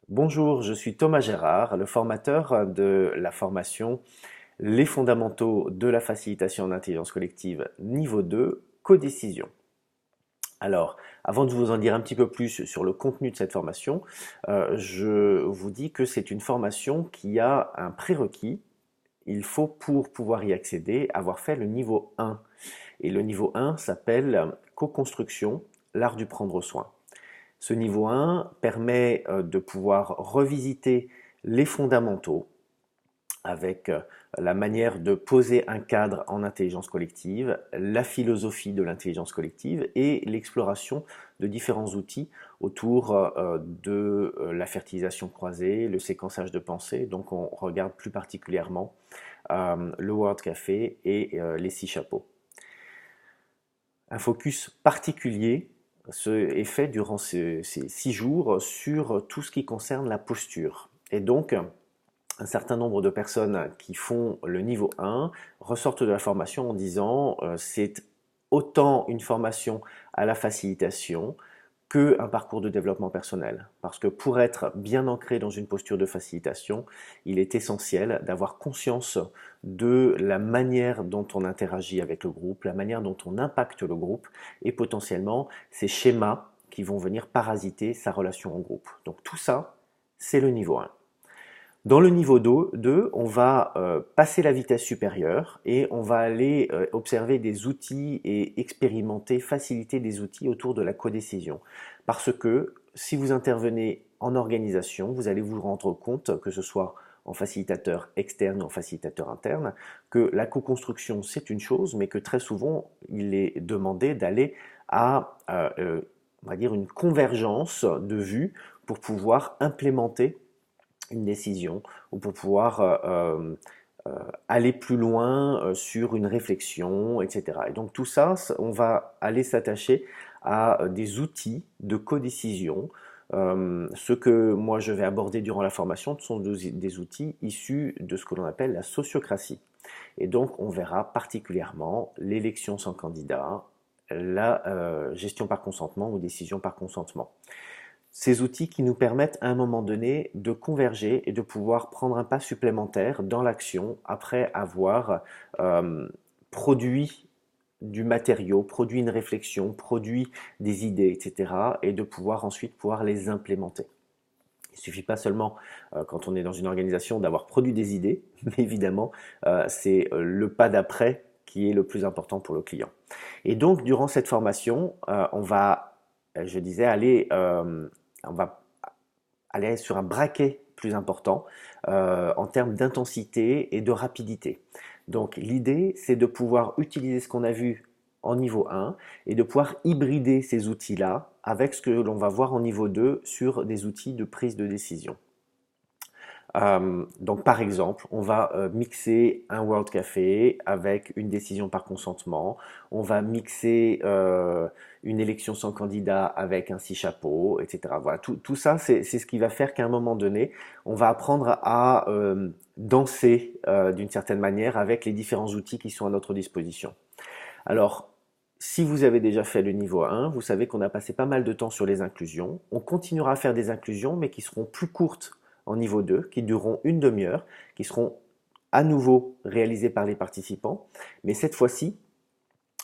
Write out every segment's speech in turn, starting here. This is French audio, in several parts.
Bonjour, je suis Thomas Gérard, le formateur de la formation Les fondamentaux de la facilitation en intelligence collective niveau 2, codécision. Alors, avant de vous en dire un petit peu plus sur le contenu de cette formation, je vous dis que c'est une formation qui a un prérequis. Il faut, pour pouvoir y accéder, avoir fait le niveau 1. Et le niveau 1 s'appelle co-construction, l'art du prendre soin. Ce niveau 1 permet de pouvoir revisiter les fondamentaux avec la manière de poser un cadre en intelligence collective, la philosophie de l'intelligence collective et l'exploration de différents outils autour de la fertilisation croisée, le séquençage de pensée. Donc on regarde plus particulièrement le Word Café et les 6 chapeaux. Un focus particulier est fait durant ces 6 jours sur tout ce qui concerne la posture. Et donc, un certain nombre de personnes qui font le niveau 1 ressortent de la formation en disant c'est autant une formation à la facilitation qu'un parcours de développement personnel. Parce que pour être bien ancré dans une posture de facilitation, il est essentiel d'avoir conscience de la manière dont on interagit avec le groupe, la manière dont on impacte le groupe et potentiellement ces schémas qui vont venir parasiter sa relation au groupe. Donc tout ça, c'est le niveau 1. Dans le niveau 2, on va passer la vitesse supérieure et on va aller observer des outils et expérimenter, faciliter des outils autour de la codécision. Parce que si vous intervenez en organisation, vous allez vous rendre compte, que ce soit en facilitateur externe ou en facilitateur interne, que la co-construction c'est une chose, mais que très souvent il est demandé d'aller à, on va dire, une convergence de vues pour pouvoir implémenter une décision ou pour pouvoir aller plus loin sur une réflexion, etc. Et donc tout ça, on va aller s'attacher à des outils de codécision. Ce que moi je vais aborder durant la formation sont des outils issus de ce que l'on appelle la sociocratie. Et donc on verra particulièrement l'élection sans candidat, la gestion par consentement ou décision par consentement. Ces outils qui nous permettent à un moment donné de converger et de pouvoir prendre un pas supplémentaire dans l'action après avoir produit du matériau, produit une réflexion, produit des idées, etc. et de pouvoir ensuite pouvoir les implémenter. Il ne suffit pas seulement, quand on est dans une organisation, d'avoir produit des idées, mais évidemment, c'est le pas d'après qui est le plus important pour le client. Et donc, durant cette formation, on va, je disais, on va aller sur un braquet plus important en termes d'intensité et de rapidité. Donc l'idée, c'est de pouvoir utiliser ce qu'on a vu en niveau 1 et de pouvoir hybrider ces outils-là avec ce que l'on va voir en niveau 2 sur des outils de prise de décision. Donc par exemple, on va mixer un World Café avec une décision par consentement. On va mixer une élection sans candidat avec un 6 chapeaux, etc. Voilà, tout ça, c'est ce qui va faire qu'à un moment donné, on va apprendre à danser d'une certaine manière avec les différents outils qui sont à notre disposition. Alors, si vous avez déjà fait le niveau 1, vous savez qu'on a passé pas mal de temps sur les inclusions. On continuera à faire des inclusions, mais qui seront plus courtes en niveau 2, qui dureront une demi-heure, qui seront à nouveau réalisées par les participants. Mais cette fois-ci,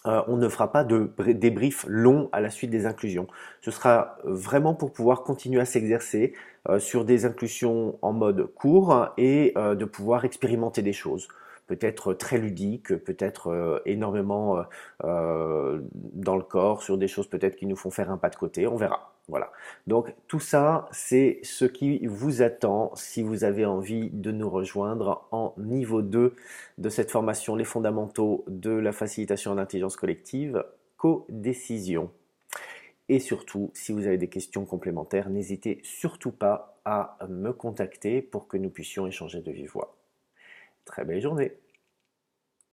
on ne fera pas de débrief long à la suite des inclusions. Ce sera vraiment pour pouvoir continuer à s'exercer sur des inclusions en mode court et de pouvoir expérimenter des choses. Peut-être très ludiques, peut-être énormément dans le corps, sur des choses peut-être qui nous font faire un pas de côté, on verra. Voilà. Donc tout ça, c'est ce qui vous attend si vous avez envie de nous rejoindre en niveau 2 de cette formation Les fondamentaux de la facilitation en intelligence collective, codécision. Et surtout, si vous avez des questions complémentaires, n'hésitez surtout pas à me contacter pour que nous puissions échanger de vive voix. Très belle journée!